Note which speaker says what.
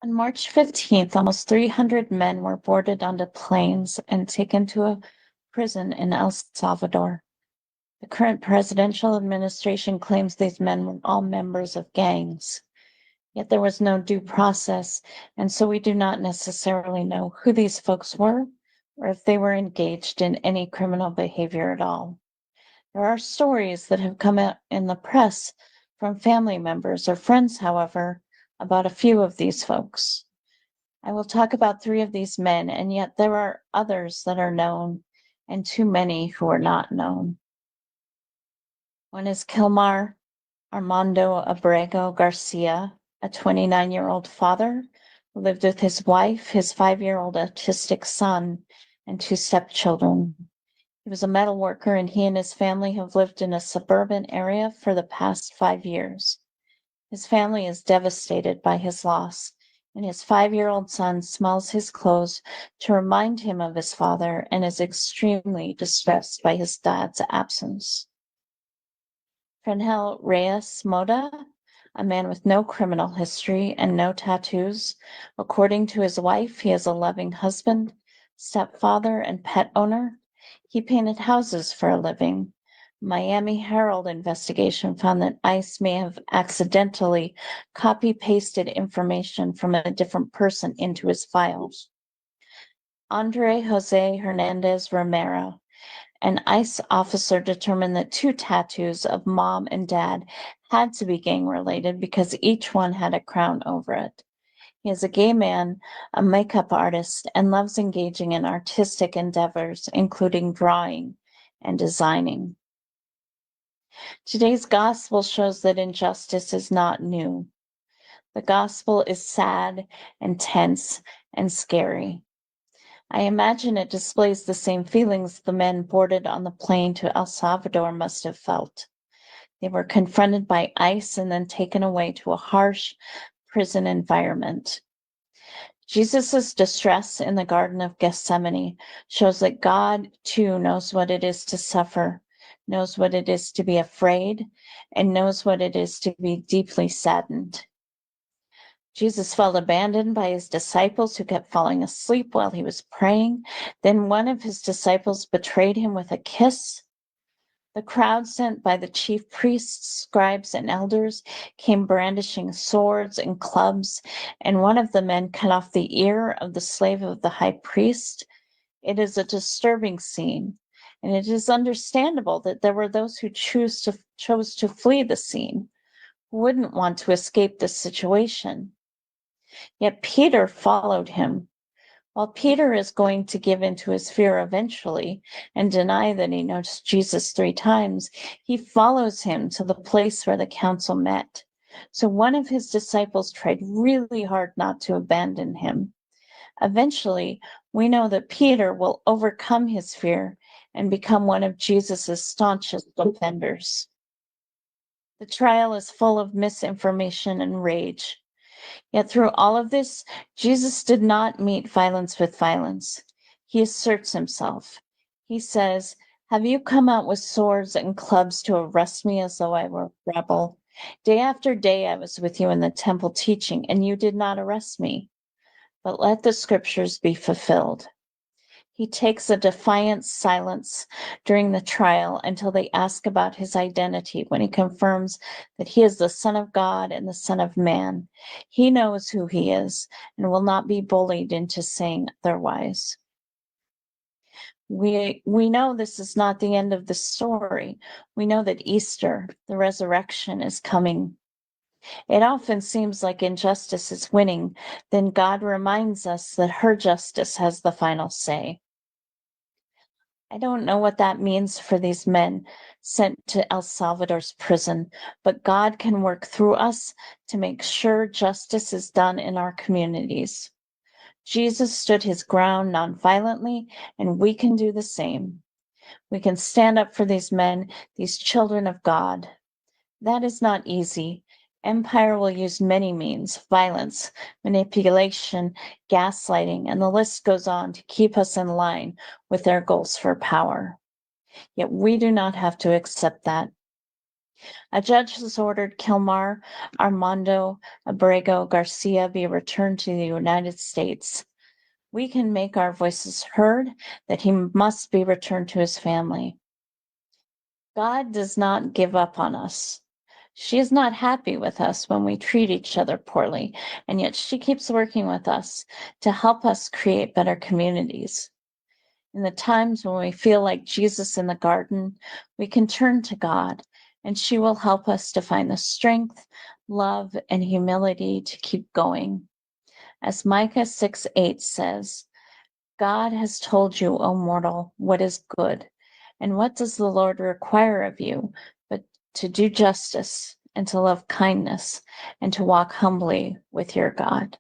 Speaker 1: On March 15th, almost 300 men were boarded onto planes and taken to a prison in El Salvador. The current presidential administration claims these men were all members of gangs. Yet there was no due process, and so we do not necessarily know who these folks were or if they were engaged in any criminal behavior at all. There are stories that have come out in the press from family members or friends, however, about a few of these folks. I will talk about 3 of these men, and yet there are others that are known and too many who are not known. One is Kilmar Armando Abrego Garcia, a 29-year-old father who lived with his wife, his 5-year-old autistic son, and 2 stepchildren. He was a metal worker, and he and his family have lived in a suburban area for the past 5 years. His family is devastated by his loss, and his 5-year-old son smells his clothes to remind him of his father and is extremely distressed by his dad's absence. Frenhel Reyes Moda, a man with no criminal history and no tattoos. According to his wife, he is a loving husband, stepfather, and pet owner. He painted houses for a living. Miami Herald investigation found that ICE may have accidentally copy-pasted information from a different person into his files. Andre Jose Hernandez Romero, an ICE officer, determined that 2 tattoos of mom and dad had to be gang-related because each one had a crown over it. He is a gay man, a makeup artist, and loves engaging in artistic endeavors, including drawing and designing. Today's gospel shows that injustice is not new. The gospel is sad and tense and scary. I imagine it displays the same feelings the men boarded on the plane to El Salvador must have felt. They were confronted by ICE and then taken away to a harsh prison environment. Jesus' distress in the Garden of Gethsemane shows that God, too, knows what it is to suffer, knows what it is to be afraid, and knows what it is to be deeply saddened. Jesus felt abandoned by his disciples who kept falling asleep while he was praying. Then one of his disciples betrayed him with a kiss. The crowd sent by the chief priests, scribes, and elders came brandishing swords and clubs, and one of the men cut off the ear of the slave of the high priest. It is a disturbing scene, and it is understandable that there were those who chose to flee the scene, who wouldn't want to escape this situation. Yet Peter followed him. While Peter is going to give in to his fear eventually and deny that he knows Jesus 3 times, he follows him to the place where the council met. So one of his disciples tried really hard not to abandon him. Eventually, we know that Peter will overcome his fear and become one of Jesus' staunchest defenders. The trial is full of misinformation and rage. Yet through all of this, Jesus did not meet violence with violence. He asserts himself. He says, "Have you come out with swords and clubs to arrest me as though I were a rebel? Day after day I was with you in the temple teaching, and you did not arrest me. But let the scriptures be fulfilled." He takes a defiant silence during the trial until they ask about his identity, when he confirms that he is the Son of God and the Son of Man. He knows who he is and will not be bullied into saying otherwise. We know this is not the end of the story. We know that Easter, the resurrection, is coming. It often seems like injustice is winning. Then God reminds us that her justice has the final say. I don't know what that means for these men sent to El Salvador's prison, but God can work through us to make sure justice is done in our communities. Jesus stood his ground nonviolently, and we can do the same. We can stand up for these men, these children of God. That is not easy. Empire will use many means: violence, manipulation, gaslighting, and the list goes on to keep us in line with their goals for power. Yet we do not have to accept that. A judge has ordered Kilmar Armando Abrego Garcia be returned to the United States. We can make our voices heard that he must be returned to his family. God does not give up on us. She is not happy with us when we treat each other poorly, and yet she keeps working with us to help us create better communities. In the times when we feel like Jesus in the garden, we can turn to God, and she will help us to find the strength, love, and humility to keep going. As Micah 6:8 says, God has told you, O mortal, what is good. And what does the Lord require of you but to do justice and to love kindness and to walk humbly with your God?